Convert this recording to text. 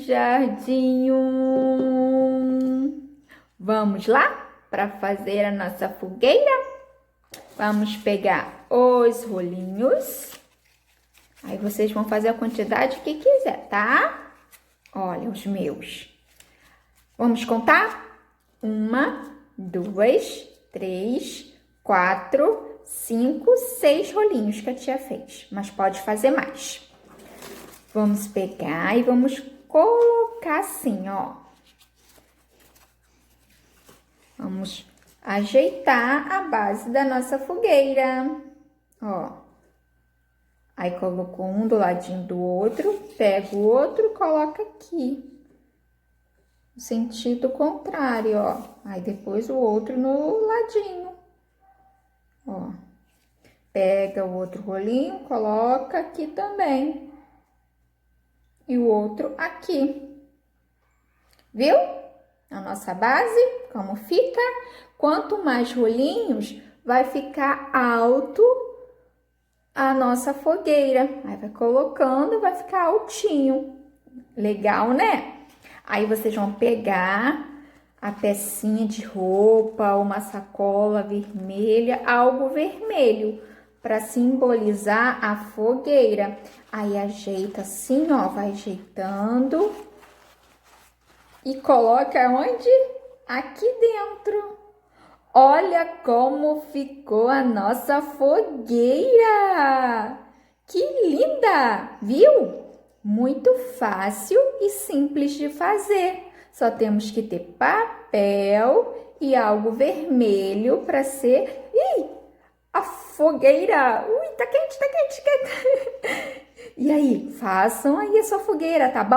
jardim. Vamos lá para fazer a nossa fogueira? Vamos pegar os rolinhos. Aí vocês vão fazer a quantidade que quiser, tá? Olha os meus. Vamos contar? 1, 2, 3, 4, 5, 6 rolinhos que a tia fez. Mas pode fazer mais. Vamos pegar e vamos colocar assim, ó. Vamos ajeitar a base da nossa fogueira, ó. Aí colocou um do ladinho do outro, pega o outro e coloca aqui. No sentido contrário, ó. Aí depois o outro no ladinho, ó. Pega o outro rolinho, coloca aqui também. E o outro aqui. Viu? A nossa base, como fica? Quanto mais rolinhos, vai ficar alto a nossa fogueira. Aí vai colocando, vai ficar altinho. Legal, né? Aí vocês vão pegar a pecinha de roupa, uma sacola vermelha, algo vermelho, para simbolizar a fogueira. Aí ajeita assim, ó, vai ajeitando e coloca onde? Aqui dentro. Olha como ficou a nossa fogueira! Que linda! Viu? Muito fácil e simples de fazer. Só temos que ter papel e algo vermelho para ser... Ih, a fogueira! Ui, tá quente, tá quente, tá quente! E aí, façam aí a sua fogueira, tá bom?